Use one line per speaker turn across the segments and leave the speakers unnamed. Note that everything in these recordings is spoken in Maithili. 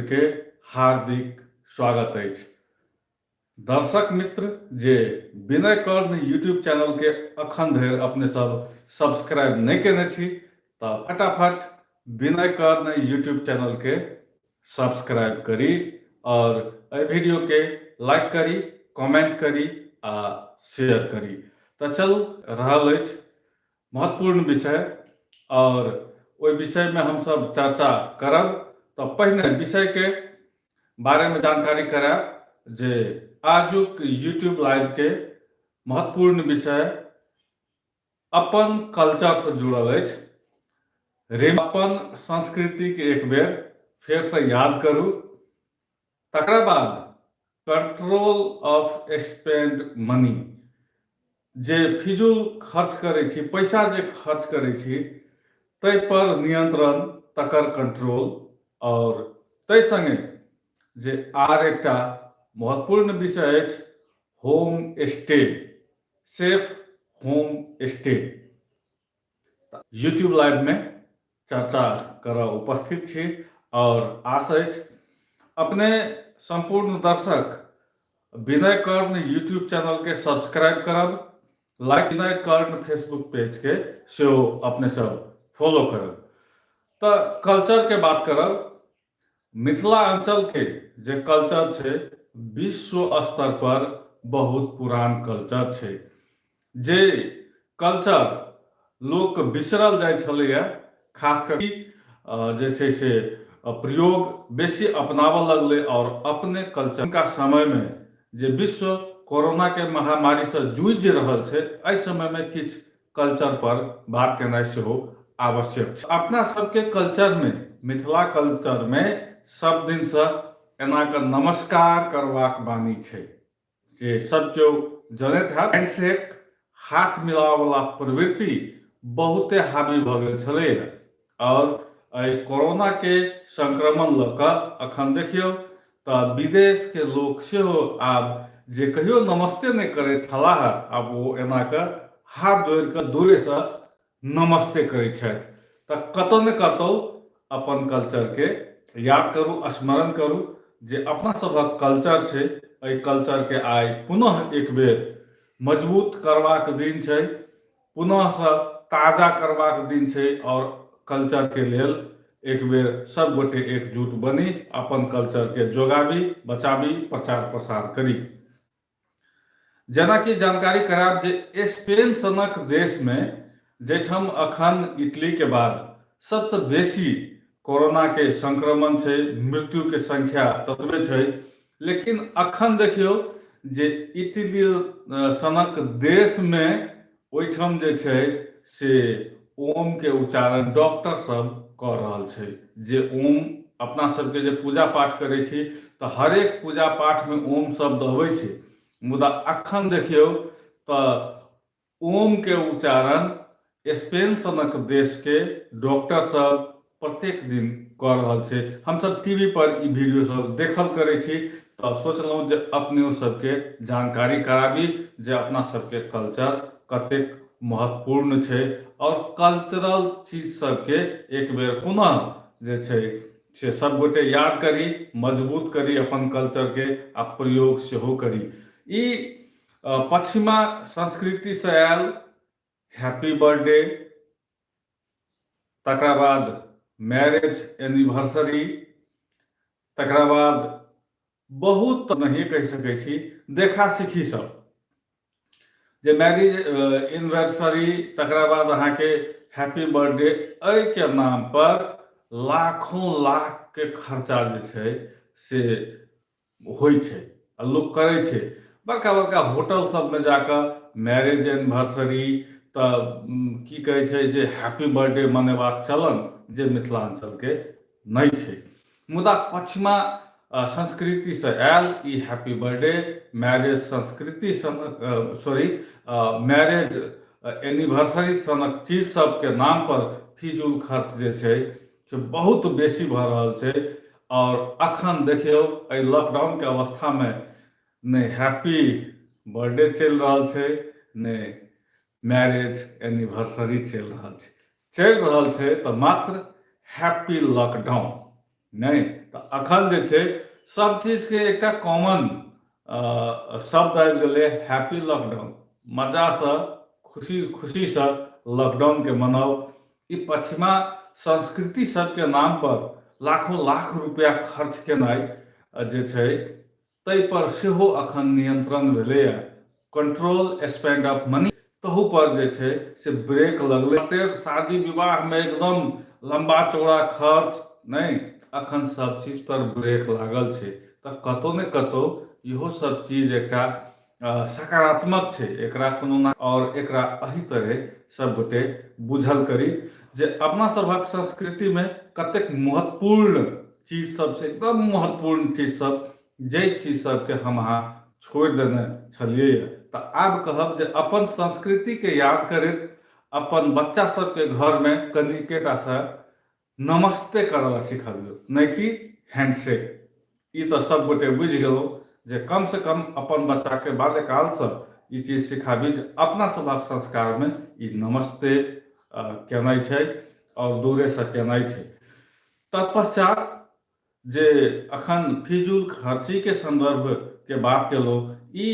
के हार्दिक स्वागत अछि। दर्शक मित्र जे विनय कर्ण यूट्यूब चैनल के अखन धरि अपने सब सब्सक्राइब नहीं केने छी तो फटाफट विनय कर्ण यूट्यूब चैनल के सब्सक्राइब करी और वीडियो के लाइक करी, कमेंट करी आ शेयर करी। तो चलू रहल अछि महत्वपूर्ण विषय और ओहि विषय में हम सब चर्चा करब। तो पहले विषय के बारे में जानकारी कराब जे आजुक यूट्यूब लाइव के महत्वपूर्ण विषय अपन कल्चर से जुड़ल अछि। अपन संस्कृति के एक बेर फेर से याद करू, तकरा बाद कंट्रोल ऑफ स्पेंड मनी, जे फिजूल खर्च करै छी, पैसा जे खर्च करै छी तै पर नियंत्रण, तकर कंट्रोल, और तै संगे जे आर एकटा महत्वपूर्ण विषय अछि होम स्टे, सेफ होम स्टे। यूट्यूब लाइव में चर्चा करऽ उपस्थित छी और आशा अछि अपने संपूर्ण दर्शक विनय कर्ण यूट्यूब चैनल के सब्सक्राइब करब, लाइक विनय कर्ण फेसबुक पेज के सेहो अपने सब फॉलो करब। तो कल्चर के बात करब। मिथिलांचल के जे कल्चर छै विश्व स्तर पर बहुत पुरान कल्चर छै, जे कल्चर लोक बिसरल जाइ छलैया, खास कर जे छै से प्रयोग बेसी अपनावऽ लगलै और अपने कल्चर का समय में जे विश्व कोरोना के महामारी से जूझ रहल छै, एहि समय में किछ कल्चर पर बात केनाइ सेहो आवश्यक छै। अपना सबके कल्चर में, मिथिला कल्चर में सब दिन से एना के नमस्कार करबाक बानी छै, जे सब केओ जनैत हैत। हैंडशेक, हाथ मिलाबऽ वाला प्रवृत्ति बहुते हावी भऽ गेल छलै और कोरोना के संक्रमण लऽ कऽ अखन देखियौ तऽ विदेश के लोक सेहो आब जे कहियो नमस्ते नहीं करैत छलाह, आब ओ एना कऽ हाथ जोड़ि कऽ दूरे से नमस्ते करै छथि। तऽ कतौ ने कतौ अपन कल्चर के याद करू, स्मरण करू, जे अपना सबक कल्चर छै, एहि कल्चर के आइ पुनः एक बेर मजबूत करबाक दिन छै, पुनः से ताजा करबाक दिन छै और कल्चर के लेल एक बेर सब गोटे एकजुट बनी, अपन कल्चर के जोगाबी, बचाबी, प्रचार प्रसार करी। जेना कि जानकारी कराब जे स्पेन सनक देश में, जेठाम अखन इटली के बाद सबसे बेसी कोरोना के संक्रमण छै, मृत्यु के संख्या ततबे छै, लेकिन अखन देखियौ जे इटली सनक देश में ओहिठाम जे छै से ओम के उच्चारण डॉक्टर सब कऽ रहल छै। जे ओम अपना सबके जे पूजा पाठ करै छी तऽ हरेक पूजा पाठ में ओम शब्द अबै छै, मुदा अखन देखियौ तऽ ओम के उच्चारण स्पेन सनक देश के डॉक्टर सब प्रत्येक दिन कऽ रहल छै। हमसब टीवी पर ई वीडियो सब देखल करै छी, तऽ सोचलहुँ जे अपने सबके जानकारी कराबी जे अपना सबके कल्चर कतेक महत्वपूर्ण छै और कल्चरल चीज सबके एक बेर पुनः जे छै से सब गोटे याद करी, मजबूत करी अपन कल्चर के, आ प्रयोग सेहो करी। ई पश्चिमा संस्कृति से आयल हैप्पी बर्थडे, तकरा बाद मैरिज एनिवर्सरी, तकरा बाद बहुत नहीं कहि सकै छी देखा सिखी सब, जे मैरिज एनिवर्सरी, तकरा बाद अहाँ के हैप्पी बर्थडे, एहि के नाम पर लाखों लाख के खर्चा जे छै से होइ छै आ लोक करै छै। बड़का बड़का होटल सब में जाकर मैरिज एनिवर्सरी तऽ की कहै छै जे हैप्पी बर्थडे मनेबाक चलन जे मिथिलांचल के नहीं छै, मुदा पश्चिमा संस्कृति से आयल ई हैप्पी बर्थडे, मैरिज संस्कृति मैरिज एनिवर्सरी सनक चीज सब के नाम पर फिजूल खर्च जे छै से बहुत बेसी भऽ रहल छै। और अखन देखियौ एहि लॉकडाउन के अवस्था में ने हैप्पी बर्थडे चलि रहल छै, ने मैरिज एनिवर्सरी चलि रहल छै। चलि रहल छै तऽ मात्र हैप्पी लॉकडाउन, नहीं तऽ अखन जे छै सब चीजके एकटा कॉमन शब्द आबि गेलै, हैप्पी लॉकडाउन। मजासँ खुशीसँ लॉकडाउनके मनाउ। ई पश्चिमा संस्कृति सबके नाम पर लाखों लाख रुपया खर्च केनाइ जे छै ताहि पर सेहो अखन नियंत्रण भेलैए। कंट्रोल स्पेंड ऑफ मनी, तहू पर जे छै से ब्रेक लगलै। एतेक शादी विवाहमे एकदम लंबा चौड़ा खर्च नहीं, अखन सब चीज पर ब्रेक लागल छै। तऽ कतौ ने कतौ इहो सब चीज एकटा सकारात्मक छै, एकरा कोनो ना, और एकरा एही तरह सब गोटे बुझल करी जे अपना सभक संस्कृतिमे कतेक महत्वपूर्ण चीज सब छै, एकदम महत्वपूर्ण चीज सब, जे चीज सबके हम अहाँ छोड़ि देने छलियै। तऽ आब कहब जे अपन संस्कृतिके याद करैत अपन बच्चा सबके घरमे कनिकेटासँ नमस्ते करऽ सिखबियौ, नहि कि हैंडशेक। ई तऽ सब गोटे बुझि गेलहुँ जे कम से कम अपन बच्चाके बाल्यकालसँ ई चीज सिखाबी जे अपना सभक संस्कारमे ई नमस्ते केनाइ छै और दूरेसँ केनाइ छै। तत्पश्चात जे अखन फिजूल खर्चीके संदर्भके बात केलहुँ, ई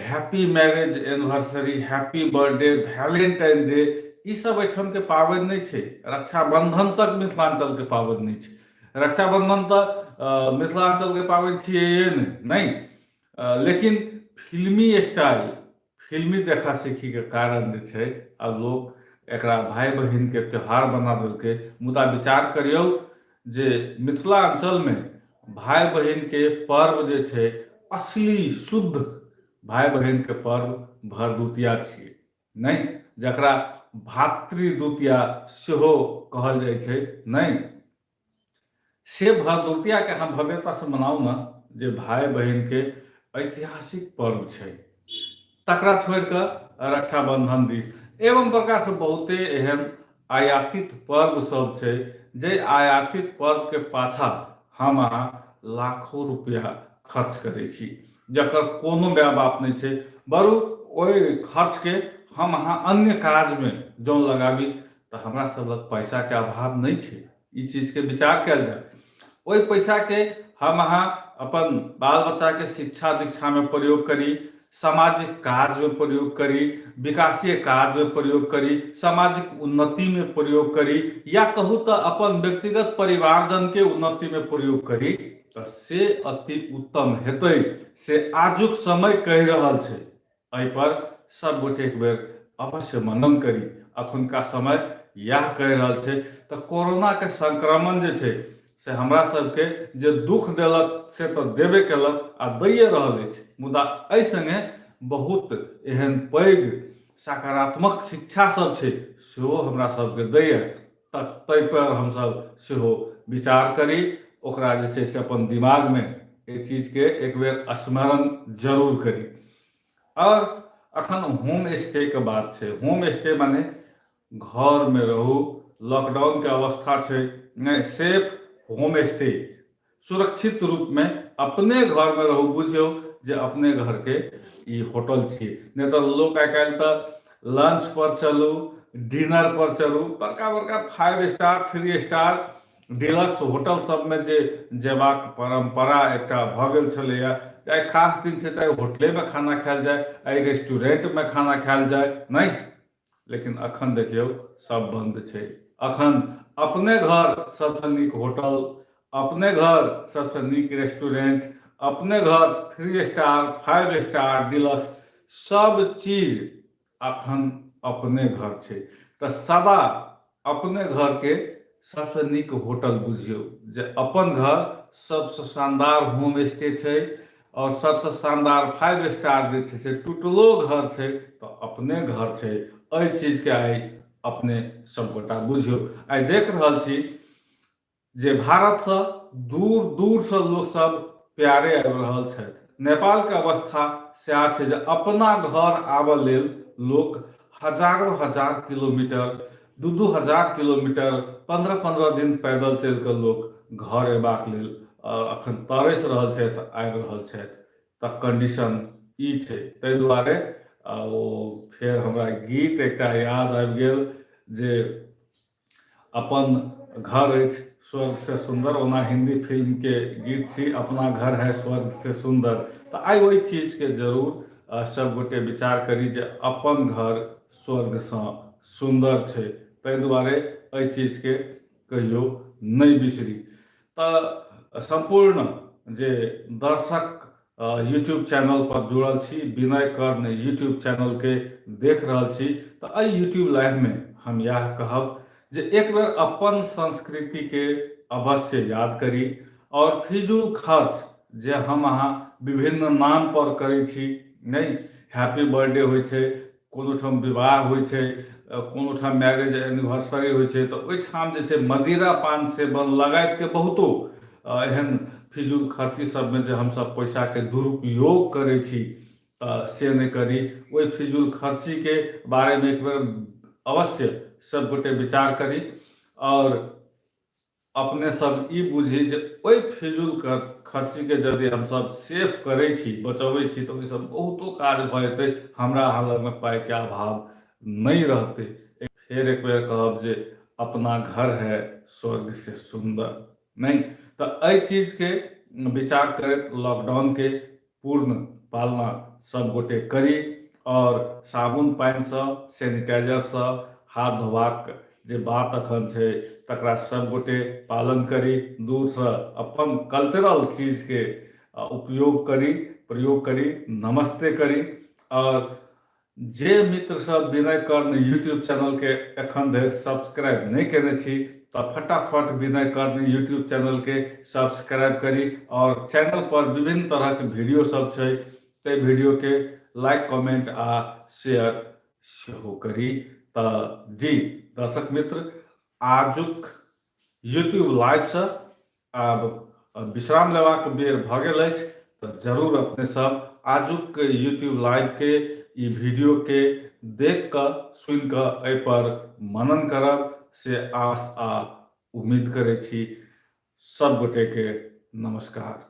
happy marriage anniversary, happy birthday, Valentine Day, ई सब एहिठामके पाबनि नहीं छै। रक्षाबंधन तक मिथिलांचलके पाबनि नहीं छै। रक्षाबंधन तऽ मिथिलांचलके पाबनि छियै नहीं, लेकिन फिल्मी स्टाइल, फिल्मी देखा सीखीके कारण जे छै आब लोग एकरा भाई बहिनके त्यौहार बना देलकै। मुदा विचार करियौ जे मिथिलांचलमे भाई बहिनके पर्व जे छै, असली शुद्ध भाई बहिनके पर्व भरदुतिया छियै, नहीं, जकरा भातृद्वितीया सेहो कहल जाइ छै, नहीं। से भरदुतियाके अहाँ भव्यतासँ मनाउ ने, जे भाई बहिनके ऐतिहासिक पर्व छै। तकरा छोड़ि कऽ रक्षाबंधन दिस एवं प्रकारसँ बहुते एहन आयातित पर्व सब छै, जे आयातित पर्वके पाछा हम अहाँ लाखों रुपया खर्च करै छी, जकर कोनो माय बाप नहीं छै। बरू ओहि खर्चके हम अहाँ अन्य काजमे जौं लगाबी तऽ हमरा सब लग पैसाके अभाव नहीं छै। ई चीजके विचार कयल जाय। ओहि पैसाके हम अहाँ अपन बाल बच्चाके शिक्षा दीक्षामे प्रयोग करी, सामाजिक कार्य में प्रयोग करी, विकासीय कार्य में प्रयोग करी, सामाजिक उन्नति में प्रयोग करी, या कहूँ तो अपन व्यक्तिगत परिवारजन के उन्नति में प्रयोग करी, तो से अति उत्तम हेतै। से आजुक समय कहि रहल छै। एहि पर सब गोटे एक बेर अवश्य मनन करी। अखुनका समय यह कहि रहल छै। तो कोरोना के संक्रमण जे छै से हमरा सबके जे दुख देलक से तो देबे केलक आ दैए रहल अछि, मुदा एहि संगे बहुत एहन पैघ सकारात्मक शिक्षा सब छै सेहो हमरा सबके दैए। ताहि पर हमसब सेहो विचार करी, ओकरा जे छै से अपन दिमागमे एहि चीजके एक बेर स्मरण जरूर करी। और अखन होम स्टे के बात छै। होम स्टे माने घर में रहू, लॉकडाउन के अवस्था छै, नहीं, सेफ होम स्टे, सुरक्षित रूप में अपने घर में रहू। बुझियौ जे अपने घर के ई होटल छियै। नहीं तो लोग आइ काल्हि तऽ लंच पर चलू, डिनर पर चलू, बड़का बड़का 5 स्टार 3 स्टार डिलक्स होटल सबमे जे जेबाक परंपरा एकटा भऽ गेल छलैया, चाहे खास दिन छै तऽ होटलेमे खाना खायल जाय, आइ रेस्टोरेंटमे खाना खायल जाय, नहीं। लेकिन अखन देखियौ सब बंद छै। अखन अपने घर सबसँ नीक होटल, अपने घर सबसँ नीक रेस्टोरेंट, अपने घर 3 स्टार 5 स्टार डिलक्स, सब चीज अखन अपने घर छै। तऽ सदा अपने घर के सबसँ नीक होटल बुझियौ जे अपन घर सबसँ शानदार होम स्टे छै, और सबसँ शानदार 5 स्टार जे छै से टूटलो घर छै तऽ अपने घर छै। एहि चीजके आइ अपने सबगोटा बुझियौ। आइ देख रहल छी जे भारतसँ दूर दूरसँ लोकसब प्यारे आबि रहल छथि। नेपालके अवस्था सएह छै जे अपना घर आबऽ लेल लोक हजारों हजार किलोमीटर, 2-2 हजार किलोमीटर, 15-15 दिन पैदल चलि कऽ लोक घर अयबाक लेल अखन तरसि रहल छथि, आबि रहल छथि। तऽ कंडीशन ई छै। ताहि दुआरे ओ फेर हमरा गीत एकटा याद आबि गेल जे अपन घर अछि स्वर्ग से सुंदर, ओना हिंदी फिल्म के गीत छी, अपना घर है स्वर्ग से सुंदर। तो आई वही चीज के जरूर सब गोटे विचार करी जे अपन घर स्वर्ग से सुंदर छै, ताहि दुआरे एहि चीज के कहियो नहीं बिसरी। तो संपूर्ण जे दर्शक यूट्यूब चैनल पर जुड़ल छी, विनय कर्ण यूट्यूब चैनल के देख रहल छी, तो एहि यूट्यूब लाइव में हम यह कहब जे एक बेर अपन संस्कृति के अवश्य याद करी, और फिजूल खर्च जे हम अहाँ विभिन्न नाम पर करै छी, नहीं हैप्पी बर्थडे होइ छै, कोनो ठाम विवाह होइ छै, कोनो ठाम मैरिज एनिवर्सरी होइ छै, तो ओहिठाम जे छै मदिरा पान सेवन लगाबि के बहुतो एहन फिजूल खर्ची सब में जे हम सब पैसा के दुरुपयोग करै छी, से नहीं करी। ओहि फिजूल खर्ची के बारे में एक बेर अवश्य सब गोटे विचार करी, और अपने सब ई बुझी जे ओहि फिजूल खर्ची के यदि हम सब सेव करै छी, बचबै छी, तो ओहिसँ बहुतो काज भऽ जेतै, हमरा अहाँ लग में पाइ के अभाव नहीं रहते। फिर एक बेर कहब जे अपना घर है स्वर्ग से सुंदर, नहीं तो एहि चीज के विचार करैत लॉकडाउन के पूर्ण पालना सब गोटे करी, और साबुन पानि से, सैनिटाइजर से हाथ धोबाक जे बात अखन छै तकरा सब गोटे पालन करी, दूर से अपन कल्चरल चीज के उपयोग करी, प्रयोग करी, नमस्ते करी। और जे मित्र सब विनय कर्ण यूट्यूब चैनल के एखन धरि सब्सक्राइब नहीं केने छी, तो फटाफट विनय कर्ण यूट्यूब चैनल के सब्सक्राइब करी, और चैनल पर विभिन्न तरह के वीडियो सब छै, ते वीडियो के लाइक कमेंट आ शेयर सेहो करी। तो जी दर्शक मित्र, आजुक यूट्यूब लाइव से आब विश्राम लेबाक बेर भऽ गेल अछि, तो जरूर अपने सब आजुक यूट्यूब लाइव के ई वीडियो के देख कर सुन कर एहि पर मनन करब, से आस आ उम्मीद करै छी। सब गोटे के नमस्कार।